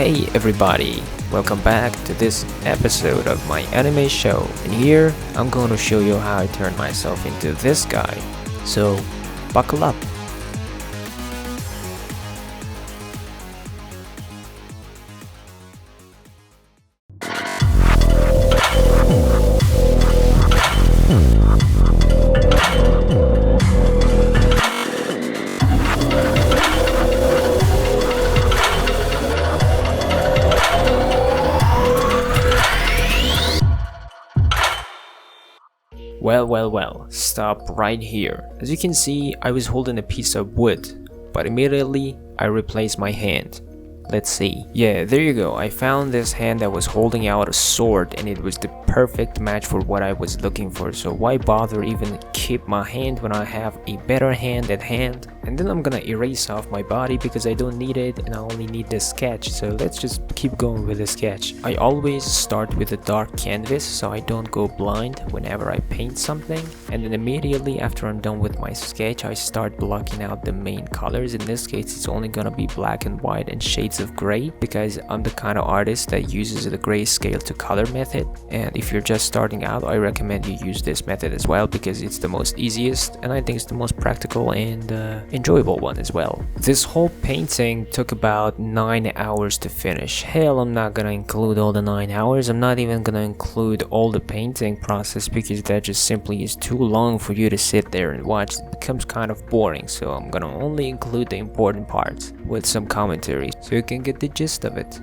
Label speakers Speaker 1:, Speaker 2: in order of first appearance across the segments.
Speaker 1: Hey everybody, welcome back to this episode of my anime show, and here I'm going to show you how I turn myself into this guy, so buckle up. Well, stop right here. As you can see, I was holding a piece of wood, but immediately I replaced my hand. Let's see. Yeah, there you go. I found this hand that was holding out a sword, and it was the perfect match for what I was looking for. So why bother even keep my hand when I have a better hand at hand? And then I'm gonna erase off my body because I don't need it and I only need the sketch. So let's just keep going with the sketch. I always start with a dark canvas so I don't go blind whenever I paint something. And then immediately after I'm done with my sketch, I start blocking out the main colors. In this case, it's only gonna be black and white and shades of gray because I'm the kind of artist that uses the grayscale to color method. And if you're just starting out, I recommend you use this method as well because it's the most easiest and I think it's the most practical and enjoyable one as well. This whole painting took about 9 hours to finish. Hell, I'm not gonna include all the 9 hours. I'm not even gonna include all the painting process because that just simply is too long for you to sit there and watch. It becomes kind of boring, so I'm gonna only include the important parts with some commentary so you can get the gist of it.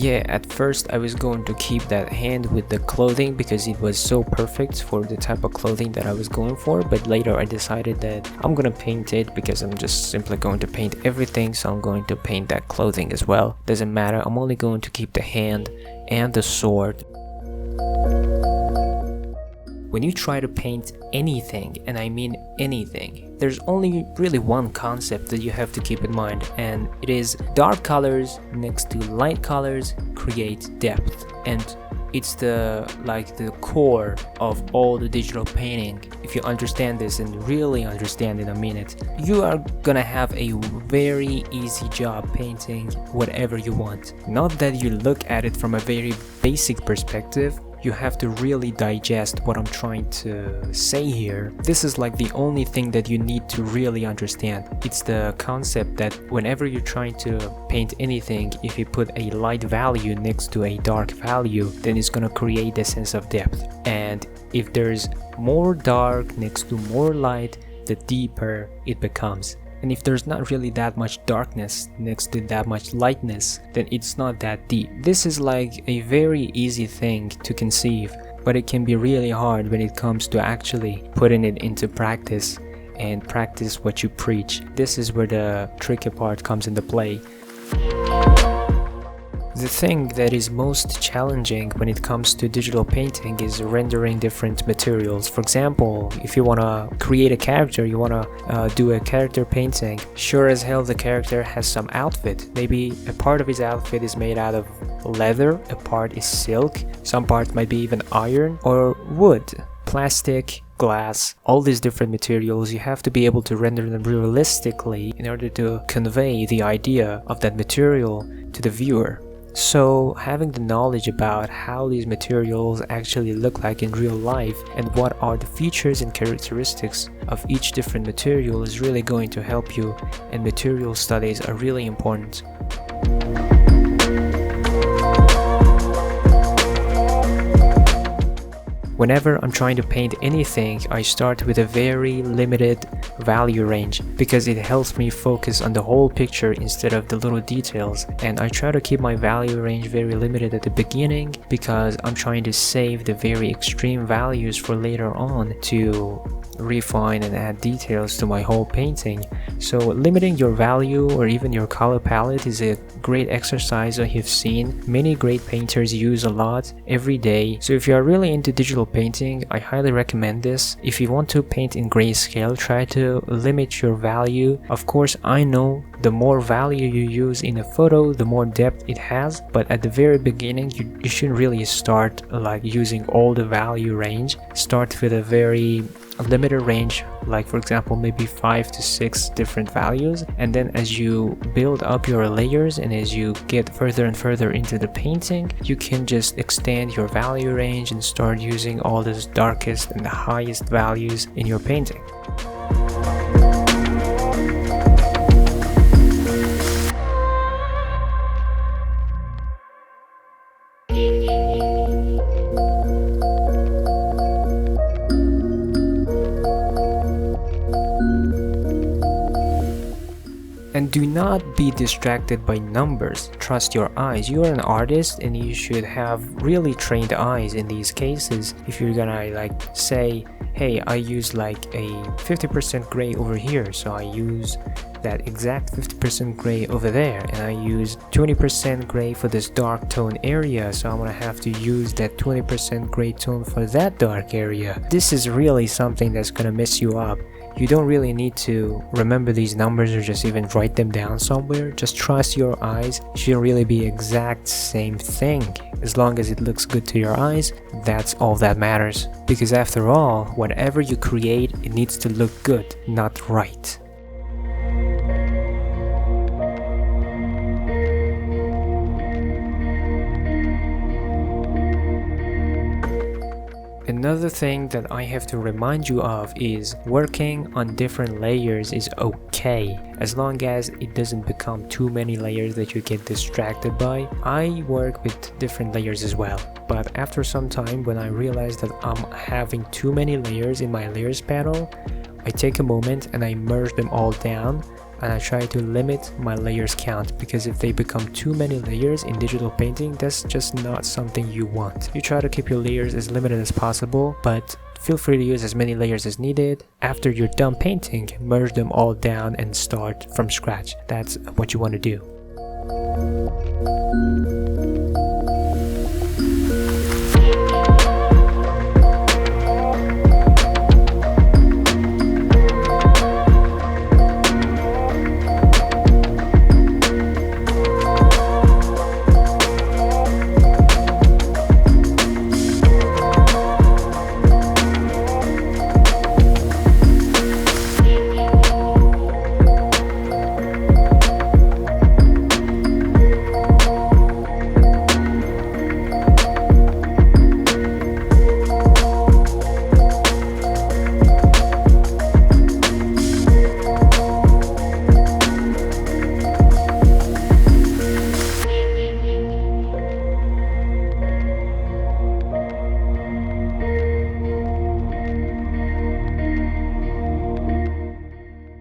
Speaker 1: Yeah, at first I was going to keep that hand with the clothing because it was so perfect for the type of clothing that I was going for, but later I decided that I'm gonna paint it because I'm just simply going to paint everything, so I'm going to paint that clothing as well. Doesn't matter, I'm only going to keep the hand and the sword. When you try to paint anything, and I mean anything, there's only really one concept that you have to keep in mind, and it is dark colors next to light colors create depth. And it's the core of all the digital painting. If you understand this and really understand it, I mean it, you are gonna have a very easy job painting whatever you want. Not that you look at it from a very basic perspective. You have to really digest what I'm trying to say here. This is like the only thing that you need to really understand. It's the concept that whenever you're trying to paint anything, if you put a light value next to a dark value, then it's gonna create a sense of depth. And if there's more dark next to more light, the deeper it becomes. And if there's not really that much darkness next to that much lightness, then it's not that deep. This is like a very easy thing to conceive, but it can be really hard when it comes to actually putting it into practice and practice what you preach. This is where the tricky part comes into play. The thing that is most challenging when it comes to digital painting is rendering different materials. For example, if you want to create a character, you want to do a character painting, sure as hell the character has some outfit. Maybe a part of his outfit is made out of leather, a part is silk, some part might be even iron or wood, plastic, glass, all these different materials. You have to be able to render them realistically in order to convey the idea of that material to the viewer. So having the knowledge about how these materials actually look like in real life and what are the features and characteristics of each different material is really going to help you, and material studies are really important. Whenever I'm trying to paint anything, I start with a very limited value range because it helps me focus on the whole picture instead of the little details. And I try to keep my value range very limited at the beginning because I'm trying to save the very extreme values for later on to refine and add details to my whole painting. So limiting your value or even your color palette is a great exercise I have seen many great painters use a lot every day. So if you are really into digital painting, I highly recommend this. If you want to paint in grayscale, try to limit your value. Of course, I know the more value you use in a photo, the more depth it has, but at the very beginning you shouldn't really start like using all the value range. Start with a very limited range, like for example maybe 5 to 6 different values, and then as you build up your layers and as you get further and further into the painting, you can just extend your value range and start using all the darkest and the highest values in your painting. And do not be distracted by numbers. Trust your eyes. You are an artist and you should have really trained eyes in these cases. If you're gonna like say, hey, I use like a 50% gray over here, so I use that exact 50% gray over there, and I use 20% gray for this dark tone area, so I'm gonna have to use that 20% gray tone for that dark area. This is really something that's gonna mess you up. You don't really need to remember these numbers or just even write them down somewhere. Just trust your eyes. It should really be exact same thing. As long as it looks good to your eyes, that's all that matters. Because after all, whatever you create, it needs to look good, not right. Another thing that I have to remind you of is working on different layers is okay, as long as it doesn't become too many layers that you get distracted by. I work with different layers as well, but after some time when I realize that I'm having too many layers in my layers panel, I take a moment and I merge them all down, and I try to limit my layers count, because if they become too many layers in digital painting, that's just not something you want. You try to keep your layers as limited as possible, but feel free to use as many layers as needed. After you're done painting, merge them all down and start from scratch. That's what you want to do.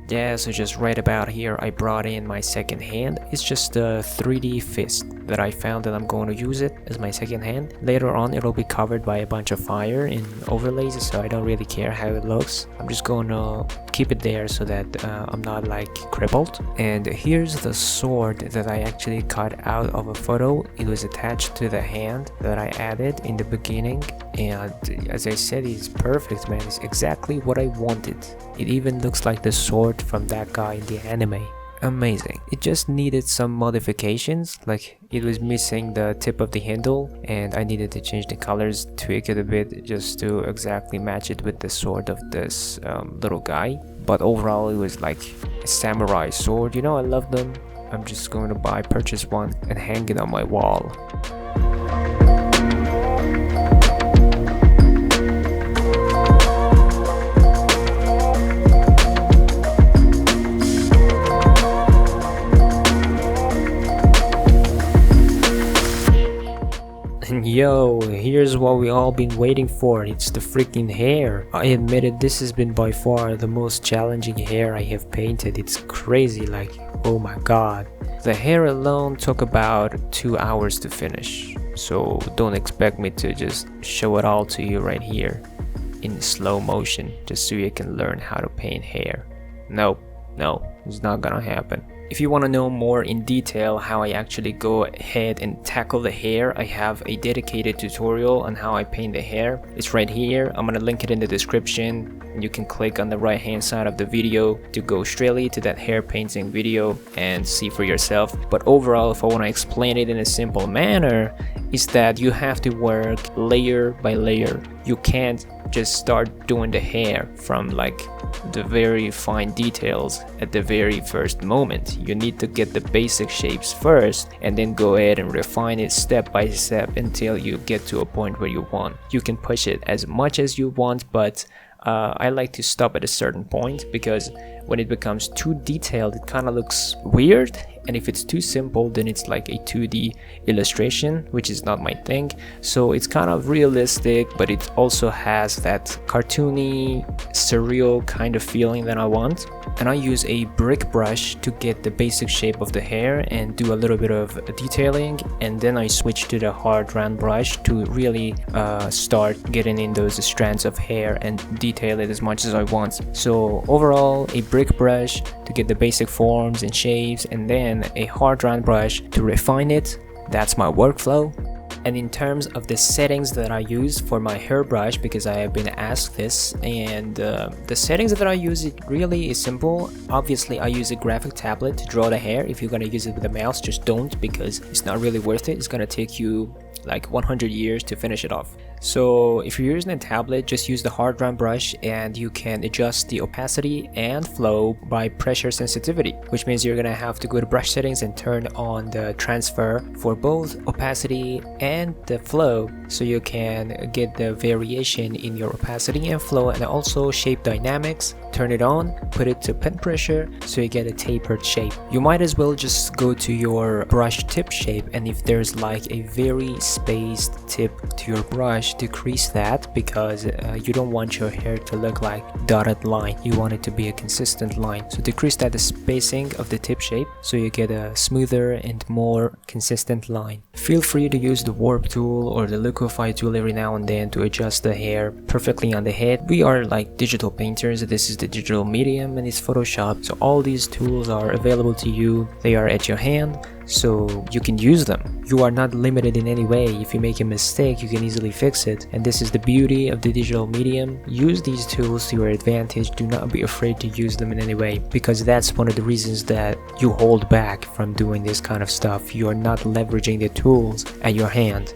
Speaker 1: Yeah, so just right about here I brought in my second hand. It's just a 3D fist that I found, that I'm going to use it as my second hand. Later on it'll be covered by a bunch of fire and overlays, so I don't really care how it looks. I'm just going to keep it there so that I'm not like crippled. And here's the sword that I actually cut out of a photo. It was attached to the hand that I added in the beginning, and as I said, it's perfect, man. It's exactly what I wanted. It even looks like the sword from that guy in the anime. Amazing. It just needed some modifications, like it was missing the tip of the handle and I needed to change the colors, tweak it a bit just to exactly match it with the sword of this little guy. But overall it was like a samurai sword. You know, I love them. I'm just going to purchase one and hang it on my wall. And yo, here's what we all been waiting for. It's the freaking hair. I admit it, this has been by far the most challenging hair I have painted. It's crazy, like, oh my god. The hair alone took about 2 hours to finish, so don't expect me to just show it all to you right here. in slow motion just so you can learn how to paint hair. Nope, no, it's not gonna happen. If you want to know more in detail how I actually go ahead and tackle the hair, I have a dedicated tutorial on how I paint the hair. It's right here. I'm gonna link it in the description, and you can click on the right hand side of the video to go straight to that hair painting video and see for yourself. But overall, if I want to explain it in a simple manner, is that you have to work layer by layer. You can't just start doing the hair from like the very fine details at the very first moment. You need to get the basic shapes first and then go ahead and refine it step by step until you get to a point where you want. You can push it as much as you want, but I like to stop at a certain point, because when it becomes too detailed it kind of looks weird, and if it's too simple then it's like a 2D illustration, which is not my thing. So it's kind of realistic, but it also has that cartoony, surreal kind of feeling that I want. And I use a brick brush to get the basic shape of the hair and do a little bit of detailing, and then I switch to the hard round brush to really start getting in those strands of hair and detail it as much as I want. So overall, a brick brush to get the basic forms and shapes, and then a hard round brush to refine it. That's my workflow. And in terms of the settings that I use for my hairbrush, because I have been asked this, and the settings that I use, it really is simple. Obviously I use a graphic tablet to draw the hair. If you're gonna use it with a mouse, just don't, because it's not really worth it. It's gonna take you like 100 years to finish it off. So if you're using a tablet, just use the hard round brush, and you can adjust the opacity and flow by pressure sensitivity, which means you're gonna have to go to brush settings and turn on the transfer for both opacity and the flow, so you can get the variation in your opacity and flow, and also shape dynamics. Turn it on, put it to pen pressure so you get a tapered shape. You might as well just go to your brush tip shape, and if there's like a very spaced tip to your brush, decrease that, because you don't want your hair to look like dotted line. You want it to be a consistent line, so decrease that the spacing of the tip shape so you get a smoother and more consistent line. Feel free to use the warp tool or the liquify tool every now and then to adjust the hair perfectly on the head. We are like digital painters. This is the digital medium and it's Photoshop, so all these tools are available to you. They are at your hand, so you can use them. You are not limited in any way. If you make a mistake, you can easily fix it, and this is the beauty of the digital medium. Use these tools to your advantage. Do not be afraid to use them in any way, because that's one of the reasons that you hold back from doing this kind of stuff. You are not leveraging the tools at your hand.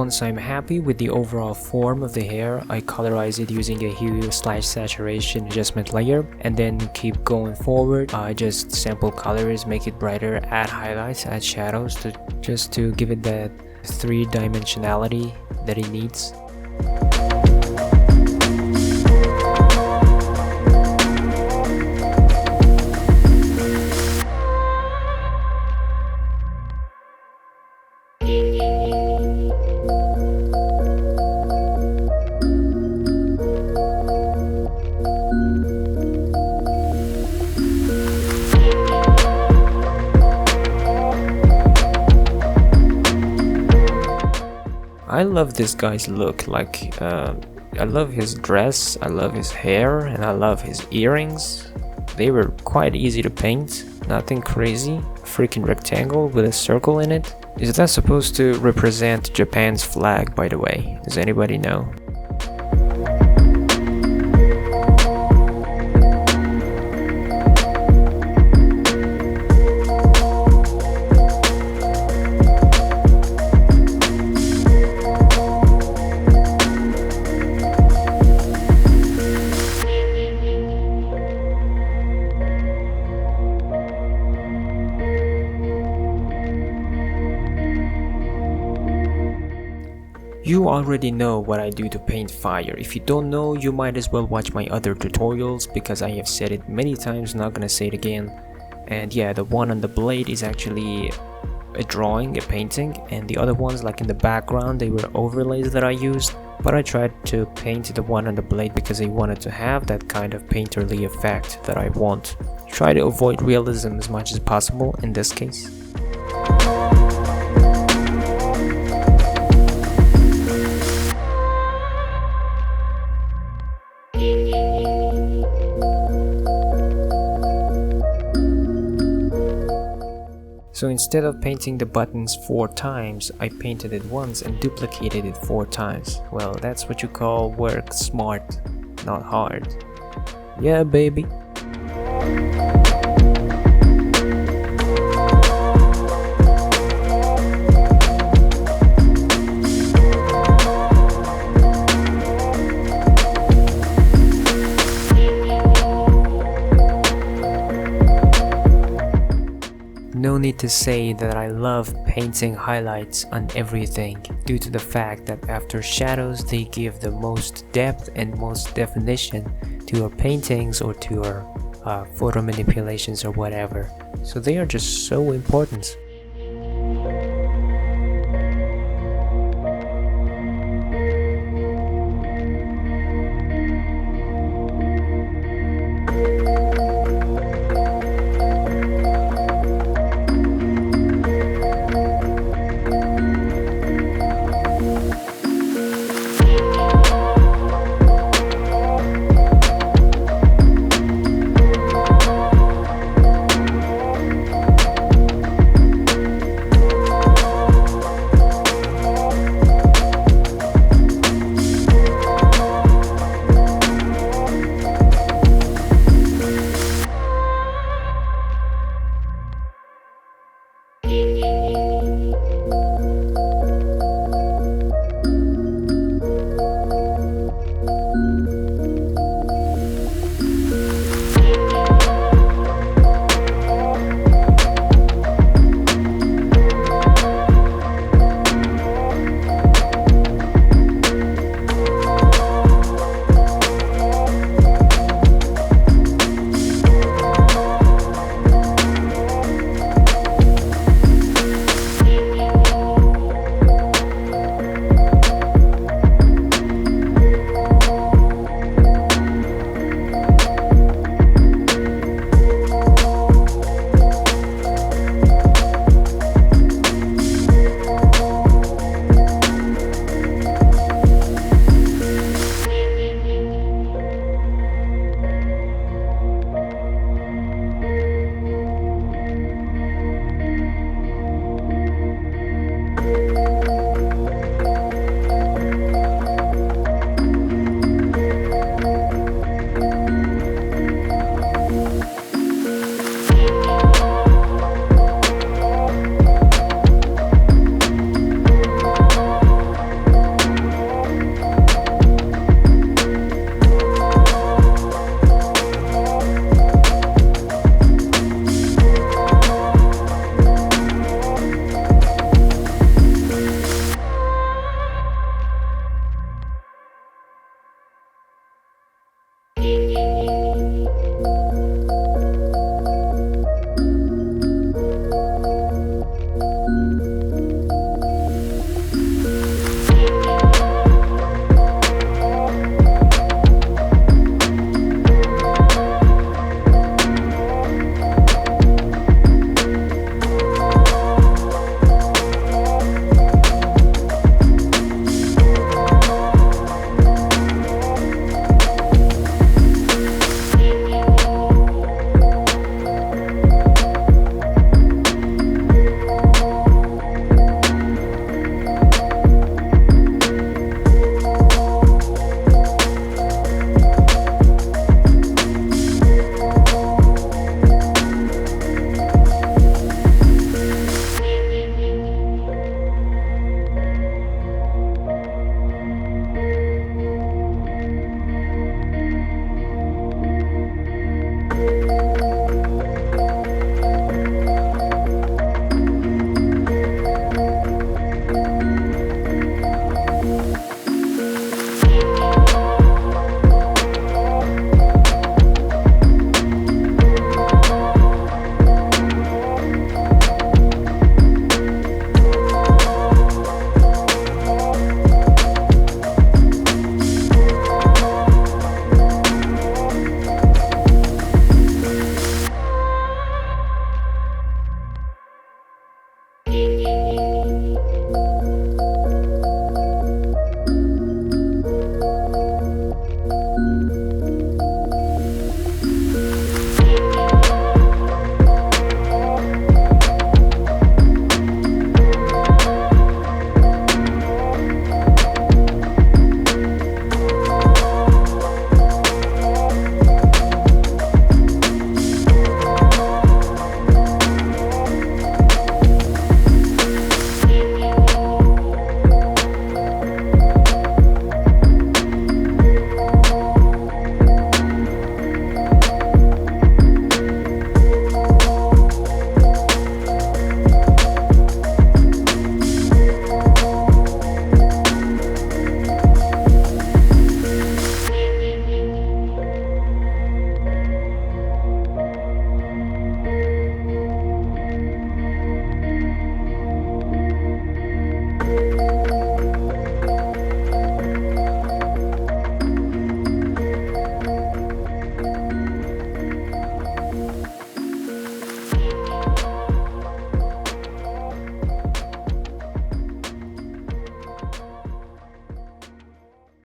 Speaker 1: once I'm happy with the overall form of the hair, I colorize it using a hue/saturation adjustment layer, and then keep going forward. I just sample colors, make it brighter, add highlights, add shadows just to give it that three-dimensionality that it needs. I love this guy's look, I love his dress, I love his hair, and I love his earrings. They were quite easy to paint, nothing crazy. Freaking rectangle with a circle in it. Is that supposed to represent Japan's flag, by the way? Does anybody know? You already know what I do to paint fire. If you don't know, you might as well watch my other tutorials because I have said it many times, not gonna say it again. And yeah, the one on the blade is actually a drawing, a painting, and the other ones like in the background, they were overlays that I used. But I tried to paint the one on the blade because I wanted to have that kind of painterly effect that I want. Try to avoid realism as much as possible in this case. So instead of painting the buttons 4 times, I painted it once and duplicated it 4 times. Well, that's what you call work smart, not hard. Yeah, baby. No need to say that I love painting highlights on everything due to the fact that after shadows they give the most depth and most definition to your paintings or to your photo manipulations or whatever. So they are just so important.